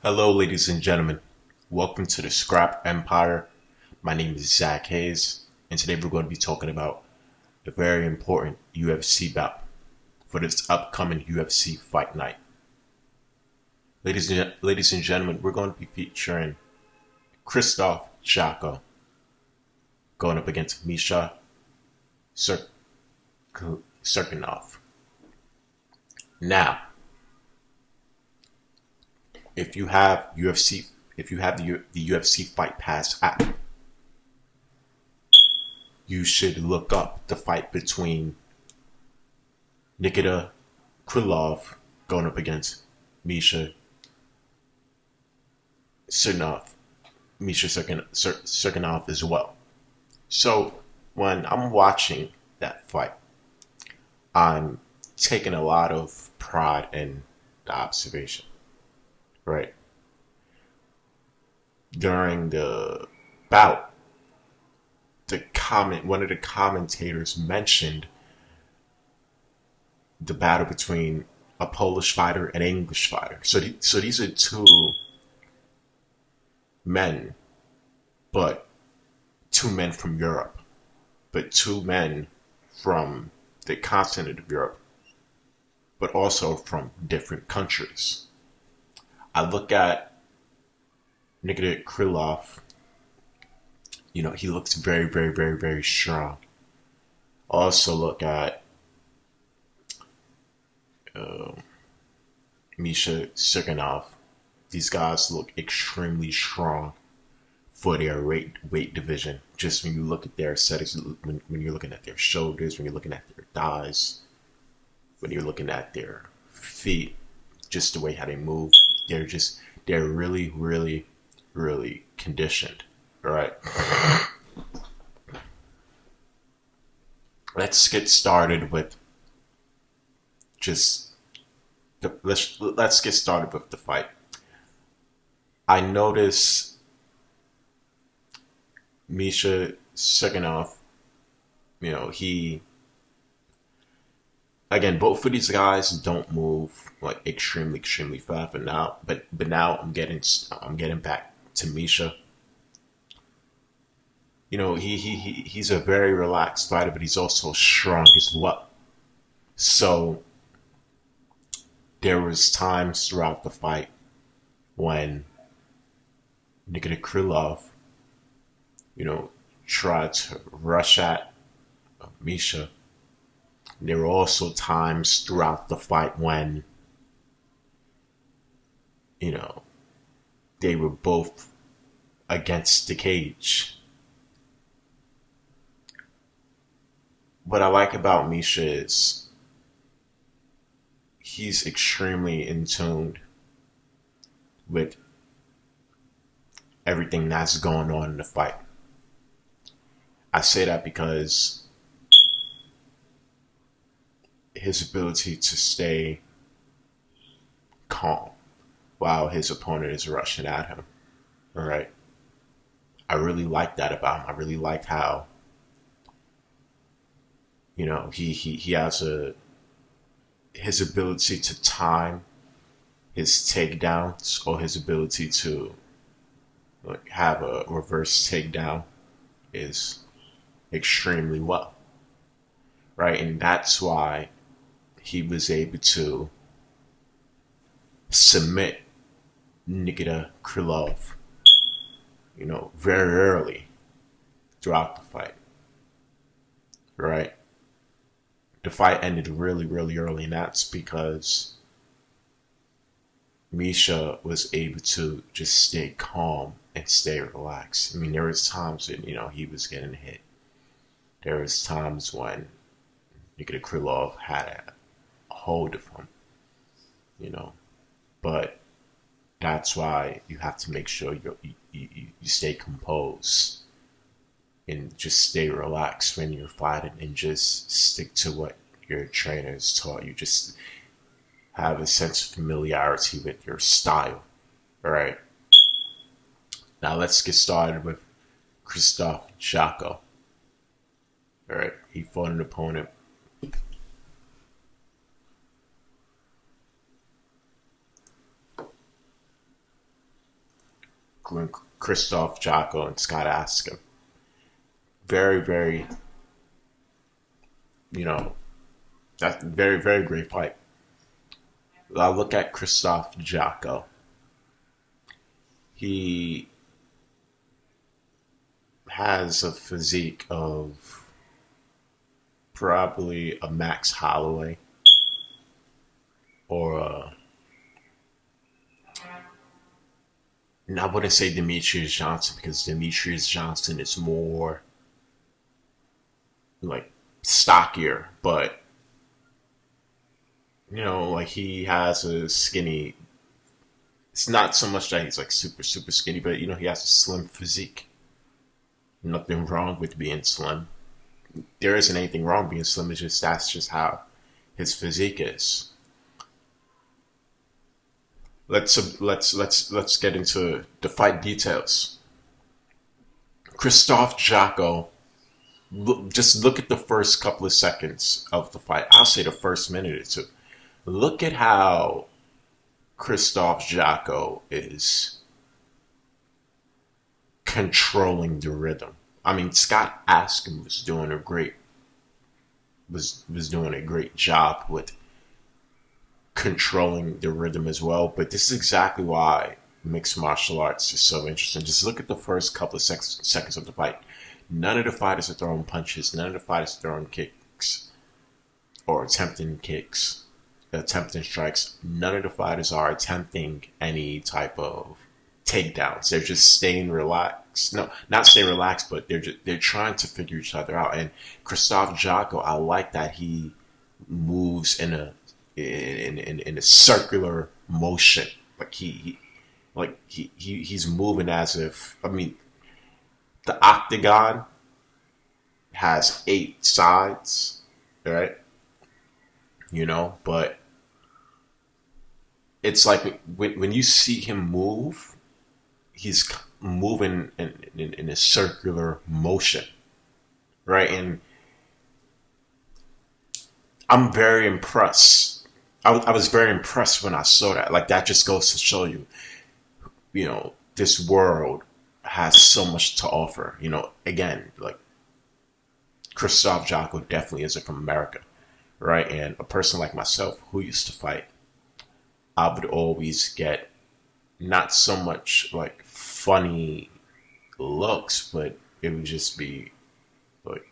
Hello, ladies and gentlemen. Welcome to the Scrap Empire. My name is Zach Hayes, and today we're going to be talking about a very important UFC bout for this upcoming UFC Fight Night. Ladies and gentlemen, we're going to be featuring Krzystof Jotko going up against Misha Cirkunov. Now, if you have the UFC Fight Pass app, you should look up the fight between Nikita Krylov going up against Misha Cirkunov as well. So when I'm watching that fight, I'm taking a lot of pride in the observation. Right. During the bout, one of the commentators mentioned the battle between a Polish fighter and an English fighter. So these are two men, but two men from Europe, but two men from the continent of Europe, but also from different countries. I look at Nikita Krylov, he looks very, very, very, very strong. I also look at Misha Cirkunov. These guys look extremely strong for their weight division. Just when you look at their settings, when you're looking at their shoulders, when you're looking at their thighs, when you're looking at their feet, just the way how they move. They're really, really, really conditioned. All right. Let's get started with let's get started with the fight. I notice Misha Cirkunov, again, both of these guys don't move like extremely, extremely fast. But now I'm getting back to Misha. He's a very relaxed fighter, but he's also strong as well. So there was times throughout the fight when Nikita Krylov, tried to rush at Misha. There were also times throughout the fight when, they were both against the cage. What I like about Misha is he's extremely in tune with everything that's going on in the fight. I say that because his ability to stay calm while his opponent is rushing at him. All right. I really like that about him. I really like how, he has his ability to time his takedowns, or his ability to have a reverse takedown, is extremely well. Right. And that's why he was able to submit Nikita Krylov, very early throughout the fight. Right? The fight ended really, really early, and that's because Misha was able to just stay calm and stay relaxed. I mean, there was times when, he was getting hit. There was times when Nikita Krylov had a hold of him, but that's why you have to make sure you stay composed and just stay relaxed when you're fighting, and just stick to what your trainer has taught you. Just have a sense of familiarity with your style. All right. Now let's get started with Krzystof Jotko. All right. He fought an opponent Krzystof Jotko and Scott Askham. Very, very, you know, that's very, very great fight. I look at Krzystof Jotko. He has a physique of probably a Max Holloway or a, and I wouldn't say Demetrius Johnson because Demetrius Johnson is more like stockier, but like he has a skinny. It's not so much that he's like super super skinny, but he has a slim physique. Nothing wrong with being slim. There isn't anything wrong being slim. It's just that's just how his physique is. Let's get into the fight details. Krzystof Jotko. Just look at the first couple of seconds of the fight. I'll say the first minute or two. Look at how Krzystof Jotko is controlling the rhythm. I mean, Scott Askham was doing a great job with controlling the rhythm as well. But this is exactly why mixed martial arts is so interesting. Just look at the first couple of seconds of the fight. None of the fighters are throwing punches. None of the fighters are throwing kicks or attempting strikes. None of the fighters are attempting any type of takedowns. They're just staying relaxed. No, not staying relaxed, but they're trying to figure each other out. And Krzystof Jotko, I like that he moves in a circular motion. Like he's moving as if, I mean, the octagon has 8 sides, right? But it's like when you see him move, he's moving in a circular motion, right? And I'm very impressed. I was very impressed when I saw that. Like, that just goes to show you, this world has so much to offer. Again, like, Krzystof Jotko definitely isn't from America, right? And a person like myself who used to fight, I would always get not so much like funny looks, but it would just be like,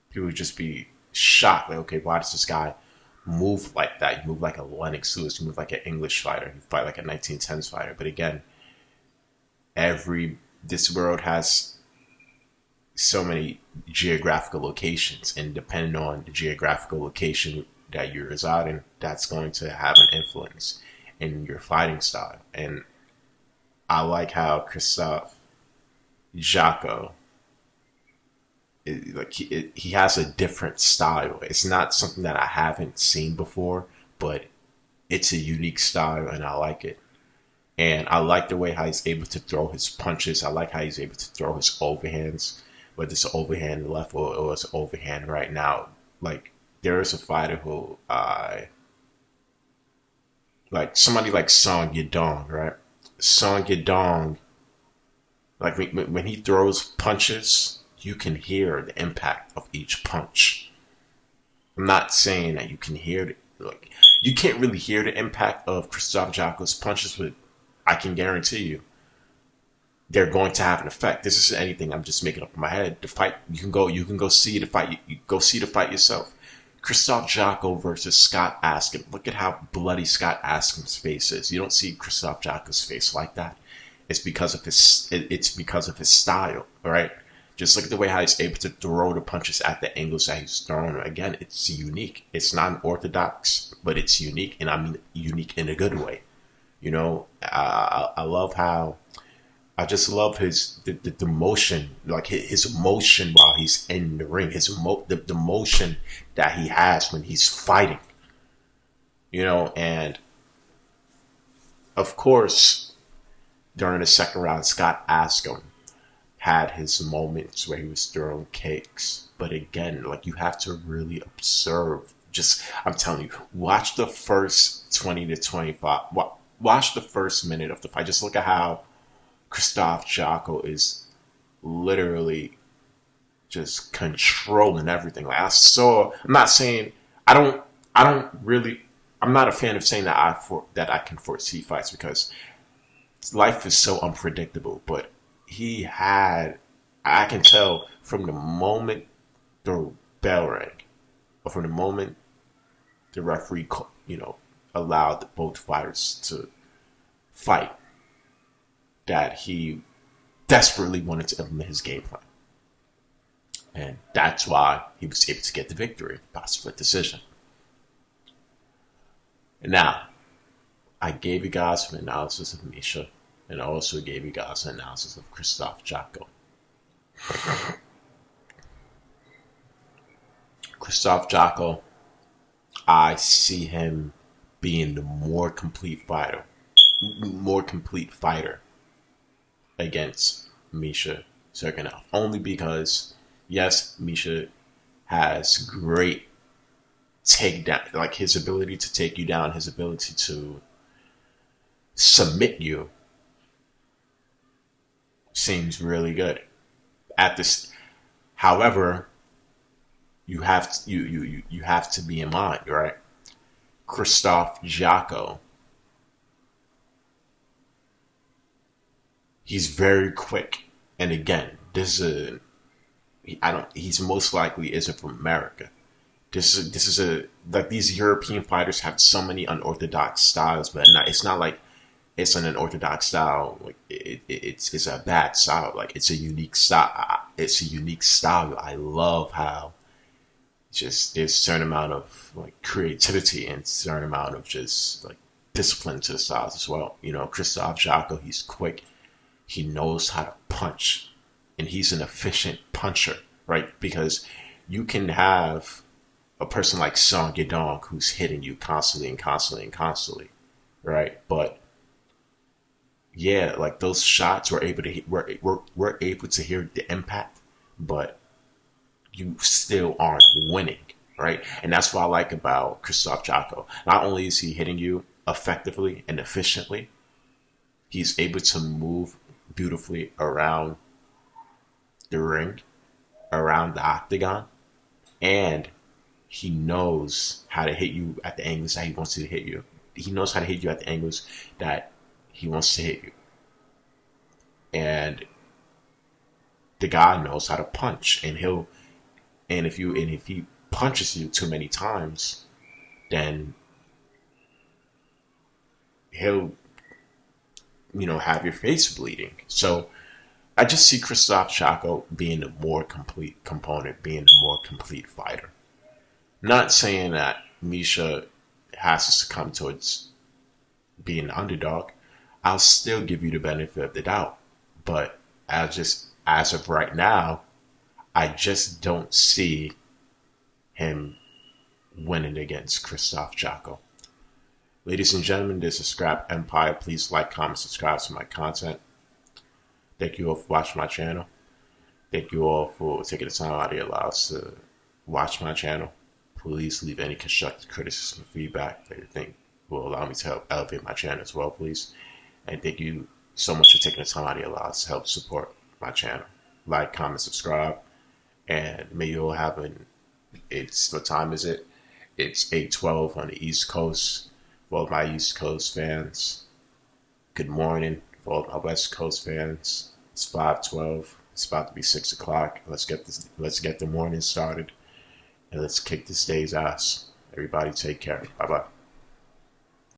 people would just be shocked. Like, okay, why does this guy move like that? You move like a Lennox Lewis, you move like an English fighter, you fight like a 1910s fighter. But again, this world has so many geographical locations, and depending on the geographical location that you reside in, that's going to have an influence in your fighting style. And I like how Krzystof Jotko, he has a different style. It's not something that I haven't seen before, but it's a unique style, and I like it. And I like the way how he's able to throw his punches. I like how he's able to throw his overhands, whether it's an overhand left or it's an overhand right now. Like, there is a fighter who like somebody like Song Yadong, right? Song Yadong, like when he throws punches, you can hear the impact of each punch. I'm not saying that you can hear like, you can't really hear the impact of Krzystof Jotko's punches, but I can guarantee you they're going to have an effect. This isn't anything I'm just making up in my head. The fight, you can go see the fight. You go see the fight yourself. Krzystof Jotko versus Scott Askham. Look at how bloody Scott Askham's face is. You don't see Krzystof Jotko's face like that. It's because of his style, right? Just look at the way how he's able to throw the punches at the angles that he's throwing. Again, it's unique. It's not unorthodox, but it's unique, and I mean unique in a good way. I love how, I just love the motion, like his motion while he's in the ring, the motion that he has when he's fighting, and of course, during the second round, Scott Askham had his moments where he was throwing kicks, but again, like, you have to really observe. I'm telling you, watch the first 20 to 25. Watch the first minute of the fight. Just look at how Krzystof Jotko is literally just controlling everything. Like I'm not saying I don't really. I'm not a fan of saying that I can foresee fights because life is so unpredictable. But I can tell from the moment the bell rang, or from the moment the referee, allowed both fighters to fight, that he desperately wanted to implement his game plan. And that's why he was able to get the victory by split decision. And now, I gave you guys an analysis of Misha, and I also gave you guys an analysis of Krzystof Jotko. Krzystof Jotko, I see him being the more complete fighter against Misha Cirkunov. Only because, yes, Misha has great takedown, like his ability to take you down, his ability to submit you seems really good. However, you have to be in mind, right? Krzystof Jotko, he's very quick, and again, he's most likely isn't from America. This is like these European fighters have so many unorthodox styles, but it's not like it's an unorthodox style. Like it's a bad style. Like it's a unique style. It's a unique style. I love how just there's a certain amount of like creativity and a certain amount of just like discipline to the styles as well. Krzystof Jotko, he's quick. He knows how to punch, and he's an efficient puncher, right? Because you can have a person like Song Yadong who's hitting you constantly, right? But yeah, like those shots we're able to hear the impact, but you still aren't winning, right? And that's what I like about Krzystof Jotko. Not only is he hitting you effectively and efficiently, he's able to move beautifully around the ring, around the octagon, and he knows how to hit you at the angles that he wants to hit you. He knows how to hit you at the angles that he wants to hit you. And the guy knows how to punch, and if he punches you too many times, then he'll have your face bleeding. So I just see Krzystof Jotko being a more complete component, being a more complete fighter. Not saying that Misha has to succumb towards being an underdog. I'll still give you the benefit of the doubt. But as of right now, I just don't see him winning against Krzystof Jotko. Ladies and gentlemen, this is Scrap Empire. Please like, comment, subscribe to my content. Thank you all for watching my channel. Thank you all for taking the time out of your lives to watch my channel. Please leave any constructive criticism and feedback that you think will allow me to help elevate my channel as well, please. And thank you so much for taking the time out of your lives to help support my channel. Like, comment, subscribe, and may you all have what time is it? It's 8:12 on the East Coast. For all my East Coast fans, good morning. For all my West Coast fans, it's 5:12. It's about to be 6 o'clock. Let's get the morning started, and let's kick this day's ass. Everybody take care. Bye-bye.